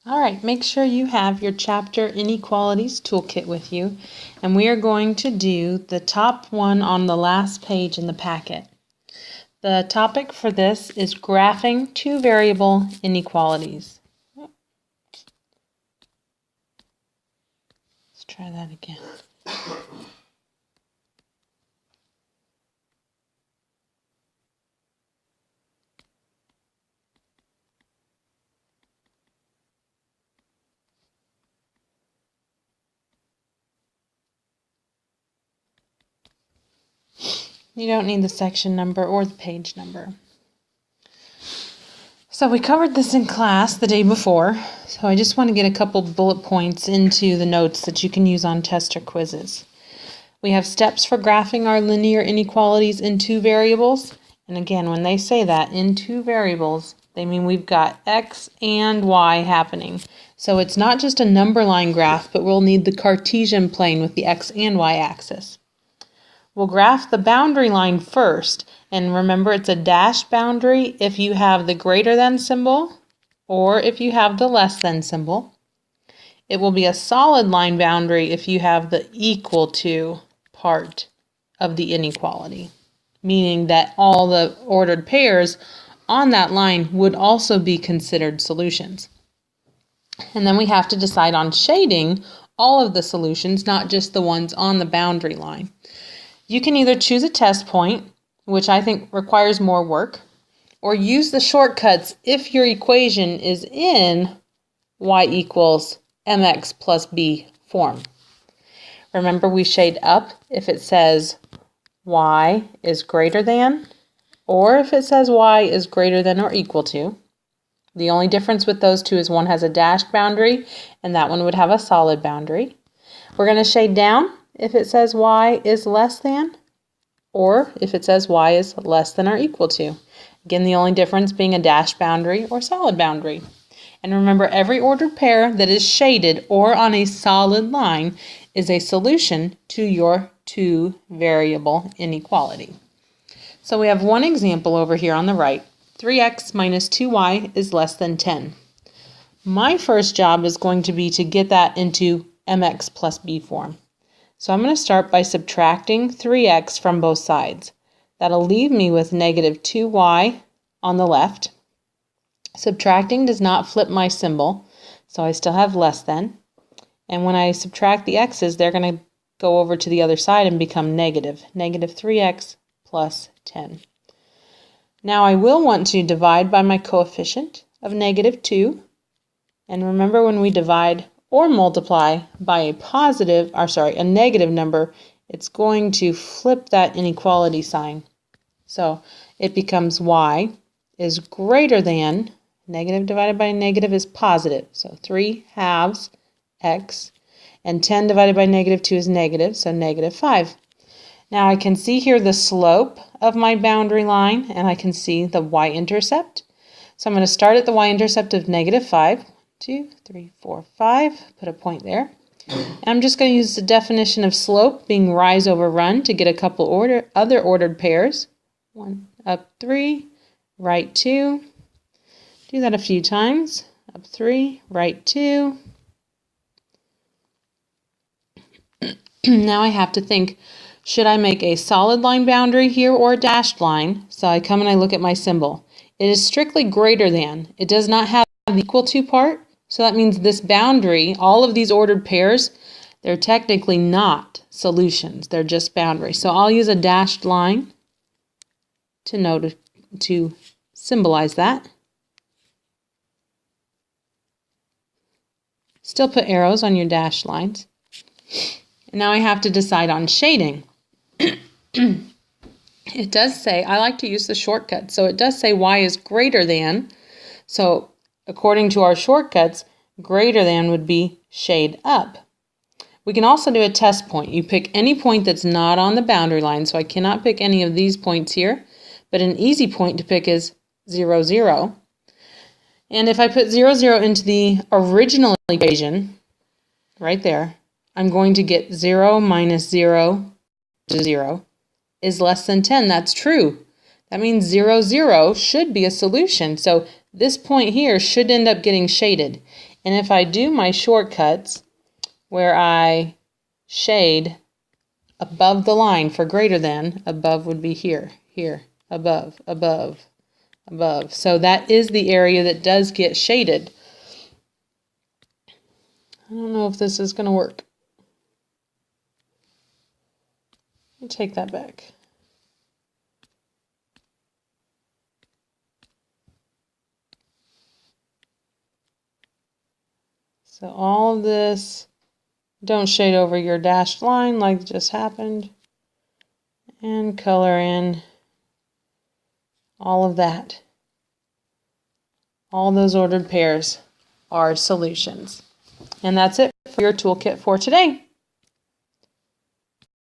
All right, make sure you have your chapter Inequalities toolkit with you, and we are going to do the top one on the last page in the packet. The topic for this is graphing two-variable inequalities. Let's try that again. You don't need the section number or the page number. So we covered this in class the day before, so I just want to get a couple bullet points into the notes that you can use on test or quizzes. We have steps for graphing our linear inequalities in two variables. And again, when they say that, in two variables, they mean we've got x and y happening. So it's not just a number line graph, but we'll need the Cartesian plane with the x and y axis. We'll graph the boundary line first, and remember it's a dashed boundary if you have the greater than symbol or if you have the less than symbol. It will be a solid line boundary if you have the equal to part of the inequality, meaning that all the ordered pairs on that line would also be considered solutions. And then we have to decide on shading all of the solutions, not just the ones on the boundary line. You can either choose a test point, which I think requires more work, or use the shortcuts if your equation is in y equals mx plus b form. Remember, we shade up if it says y is greater than, or if it says y is greater than or equal to. The only difference with those two is one has a dashed boundary and that one would have a solid boundary. We're going to shade down if it says y is less than, or if it says y is less than or equal to. Again, the only difference being a dashed boundary or solid boundary. And remember, every ordered pair that is shaded or on a solid line is a solution to your two-variable inequality. So we have one example over here on the right. 3x minus 2y is less than 10. My first job is going to be to get that into mx plus b form. So I'm going to start by subtracting 3x from both sides. That'll leave me with negative 2y on the left. Subtracting does not flip my symbol, so I still have less than. And when I subtract the x's, they're going to go over to the other side and become negative. Negative 3x plus 10. Now I will want to divide by my coefficient of negative 2. And remember, when we divide or multiply by a negative number, it's going to flip that inequality sign. So it becomes y is greater than, negative divided by negative is positive, so 3 halves x, and 10 divided by negative 2 is negative, so negative 5. Now I can see here the slope of my boundary line, and I can see the y-intercept. So I'm going to start at the y-intercept of negative 5. 2, 3, 4, 5, put a point there. And I'm just going to use the definition of slope being rise over run to get a couple other ordered pairs. 1 up 3, right 2. Do that a few times. Up 3, right 2. Now I have to think, should I make a solid line boundary here or a dashed line? So I come and I look at my symbol. It is strictly greater than. It does not have the equal to part. So that means this boundary, all of these ordered pairs, they're technically not solutions. They're just boundaries. So I'll use a dashed line to symbolize that. Still put arrows on your dashed lines. And now I have to decide on shading. It does say, I like to use the shortcut. So it does say y is greater than. So according to our shortcuts, greater than would be shade up. We can also do a test point. You pick any point that's not on the boundary line, so I cannot pick any of these points here, but an easy point to pick is 0, 0. And if I put 0, 0 into the original equation, right there, I'm going to get 0 minus 0 to 0 is less than 10. That's true. That means 0, 0 should be a solution. So this point here should end up getting shaded. And if I do my shortcuts where I shade above the line for greater than, above would be here, here, above, above, above. So that is the area that does get shaded. I don't know if this is going to work. I'll take that back. So all of this, don't shade over your dashed line like just happened, and color in all of that. All those ordered pairs are solutions. And that's it for your toolkit for today.